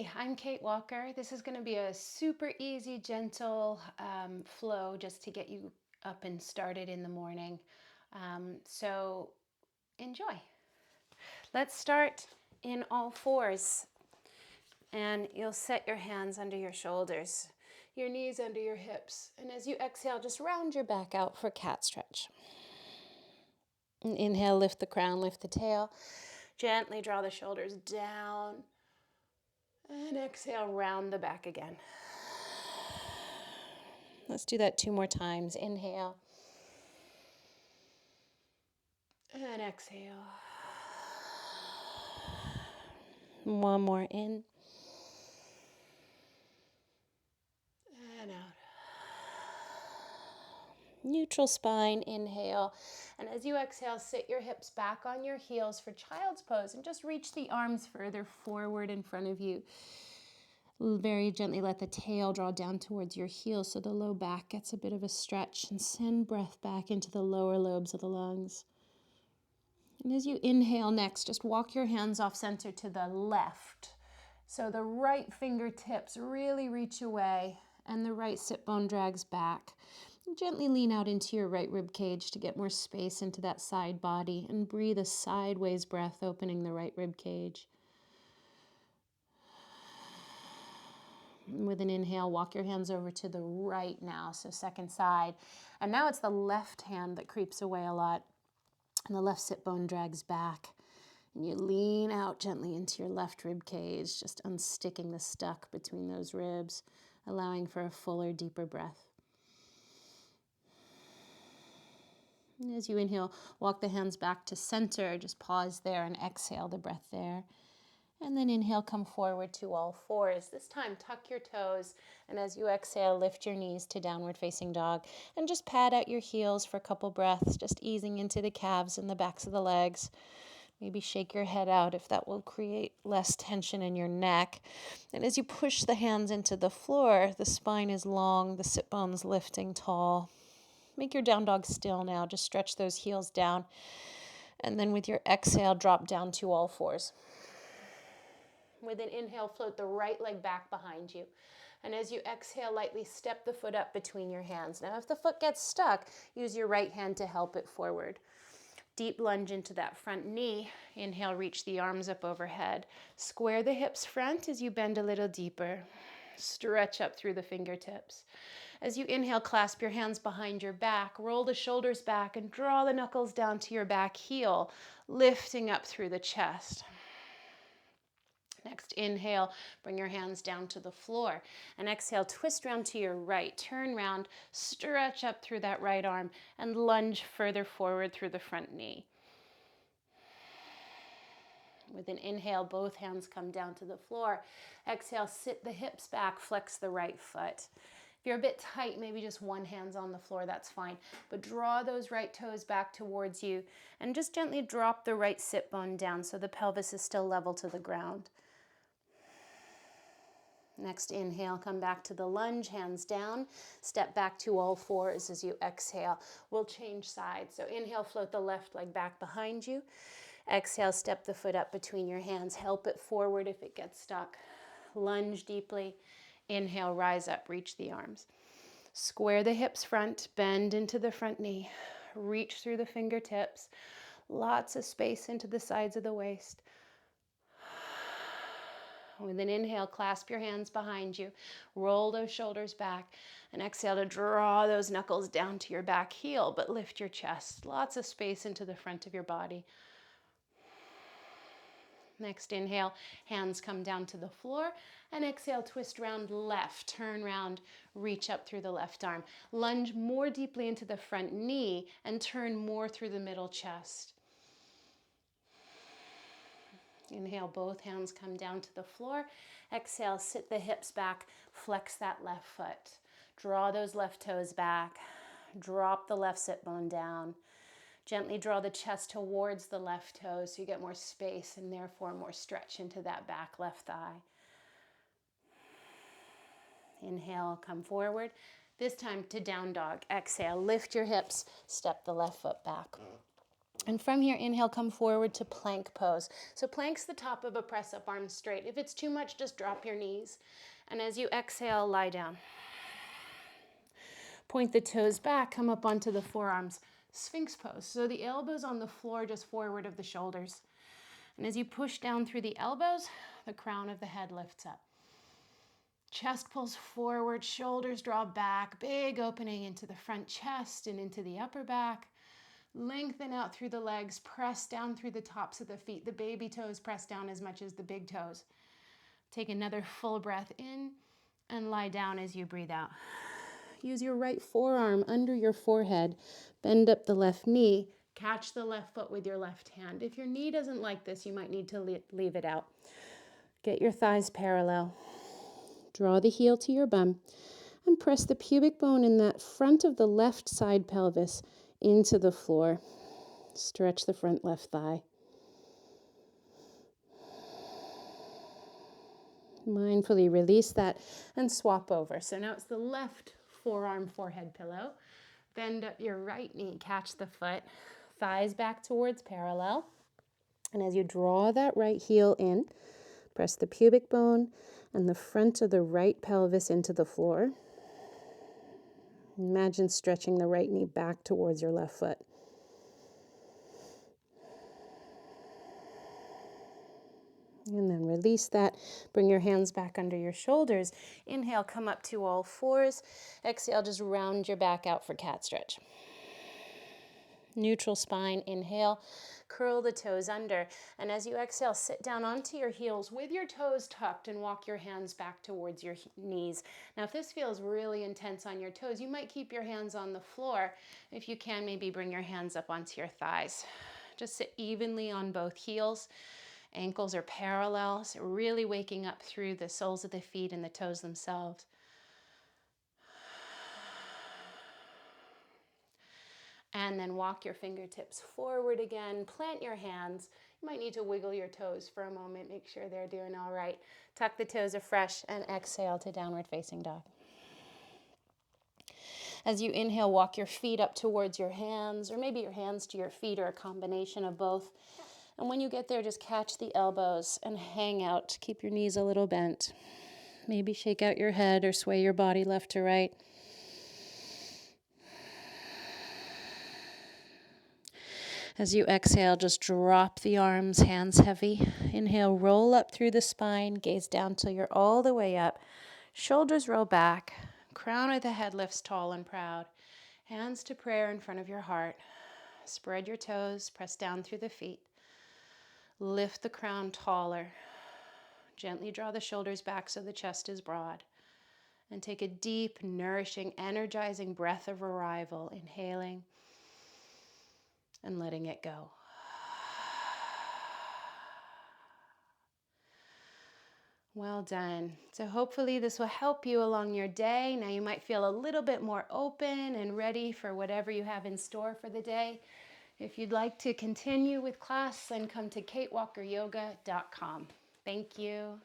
Hi, I'm Kate Walker. This is going to be a super easy, gentle flow just to get you up and started in the morning. So enjoy. Let's start in all fours, and you'll set your hands under your shoulders, your knees under your hips, and as you exhale, just round your back out for cat stretch. And inhale, lift the crown, lift the tail. Gently draw the shoulders down. And exhale, round the back again. Let's do that 2 more times. Inhale. And exhale. One more in. And out. Neutral spine, inhale. And as you exhale, sit your hips back on your heels for child's pose and just reach the arms further forward in front of you. Very gently let the tail draw down towards your heels so the low back gets a bit of a stretch, and send breath back into the lower lobes of the lungs. And as you inhale next, just walk your hands off center to the left. So the right fingertips really reach away and the right sit bone drags back. Gently lean out into your right rib cage to get more space into that side body, and breathe a sideways breath, opening the right rib cage. With an inhale, walk your hands over to the right now, so second side. And now it's the left hand that creeps away a lot, and the left sit bone drags back. And you lean out gently into your left rib cage, just unsticking the stuck between those ribs, allowing for a fuller, deeper breath. And as you inhale, walk the hands back to center, just pause there and exhale the breath there. And then inhale, come forward to all fours. This time, tuck your toes, and as you exhale, lift your knees to downward facing dog. And just pad out your heels for a couple breaths, just easing into the calves and the backs of the legs. Maybe shake your head out if that will create less tension in your neck. And as you push the hands into the floor, the spine is long, the sit bones lifting tall. Make your down dog still now. Just stretch those heels down. And then with your exhale, drop down to all fours. With an inhale, float the right leg back behind you. And as you exhale, lightly step the foot up between your hands. Now, if the foot gets stuck, use your right hand to help it forward. Deep lunge into that front knee. Inhale, reach the arms up overhead. Square the hips front as you bend a little deeper. Stretch up through the fingertips. As you inhale, clasp your hands behind your back. Roll the shoulders back and draw the knuckles down to your back heel, lifting up through the chest. Next, inhale, bring your hands down to the floor. And exhale, twist round to your right. Turn round, stretch up through that right arm, and lunge further forward through the front knee. With an inhale, both hands come down to the floor. Exhale, sit the hips back, flex the right foot. If you're a bit tight, maybe just one hand's on the floor, that's fine. But draw those right toes back towards you and just gently drop the right sit bone down so the pelvis is still level to the ground. Next, inhale, come back to the lunge, hands down. Step back to all fours as you exhale. We'll change sides. So inhale, float the left leg back behind you. Exhale, step the foot up between your hands. Help it forward if it gets stuck. Lunge deeply. Inhale, rise up, reach the arms. Square the hips front, bend into the front knee. Reach through the fingertips. Lots of space into the sides of the waist. With an inhale, clasp your hands behind you. Roll those shoulders back. And exhale to draw those knuckles down to your back heel, but lift your chest. Lots of space into the front of your body. Next, inhale, hands come down to the floor. And exhale, twist round left. Turn round, reach up through the left arm. Lunge more deeply into the front knee and turn more through the middle chest. Inhale, both hands come down to the floor. Exhale, sit the hips back, flex that left foot. Draw those left toes back. Drop the left sit bone down. Gently draw the chest towards the left toes so you get more space and therefore more stretch into that back left thigh. Inhale, come forward. This time to down dog. Exhale, lift your hips, step the left foot back. And from here, inhale, come forward to plank pose. So plank's the top of a press up, arms straight. If it's too much, just drop your knees. And as you exhale, lie down. Point the toes back, come up onto the forearms. Sphinx pose. So the elbows on the floor, just forward of the shoulders. And as you push down through the elbows, the crown of the head lifts up. Chest pulls forward, shoulders draw back, big opening into the front chest and into the upper back. Lengthen out through the legs, press down through the tops of the feet. The baby toes press down as much as the big toes. Take another full breath in and lie down as you breathe out. Use your right forearm under your forehead. Bend up the left knee. Catch the left foot with your left hand. If your knee doesn't like this, you might need to leave it out. Get your thighs parallel. Draw the heel to your bum and press the pubic bone in that front of the left side pelvis into the floor. Stretch the front left thigh. Mindfully release that and swap over. So now it's the left forearm forehead pillow. Bend up your right knee, catch the foot, thighs back towards parallel. And as you draw that right heel in, press the pubic bone and the front of the right pelvis into the floor. Imagine stretching the right knee back towards your left foot. And then release that. Bring your hands back under your shoulders. Inhale, come up to all fours. Exhale, just round your back out for cat stretch. Neutral spine, inhale, curl the toes under. And as you exhale, sit down onto your heels with your toes tucked and walk your hands back towards your knees. Now, if this feels really intense on your toes, you might keep your hands on the floor. If you can, maybe bring your hands up onto your thighs. Just sit evenly on both heels. Ankles are parallel, so really waking up through the soles of the feet and the toes themselves. And then walk your fingertips forward again. Plant your hands. You might need to wiggle your toes for a moment. Make sure they're doing all right. Tuck the toes afresh and exhale to downward facing dog. As you inhale, walk your feet up towards your hands, or maybe your hands to your feet, or a combination of both. And when you get there, just catch the elbows and hang out. Keep your knees a little bent. Maybe shake out your head or sway your body left to right. As you exhale, just drop the arms, hands heavy. Inhale, roll up through the spine, gaze down till you're all the way up. Shoulders roll back, crown of the head lifts tall and proud. Hands to prayer in front of your heart. Spread your toes, press down through the feet. Lift the crown taller. Gently draw the shoulders back so the chest is broad. And take a deep, nourishing, energizing breath of arrival, inhaling and letting it go. Well done. So hopefully this will help you along your day. Now you might feel a little bit more open and ready for whatever you have in store for the day. If you'd like to continue with class, then come to katewalkeryoga.com. Thank you.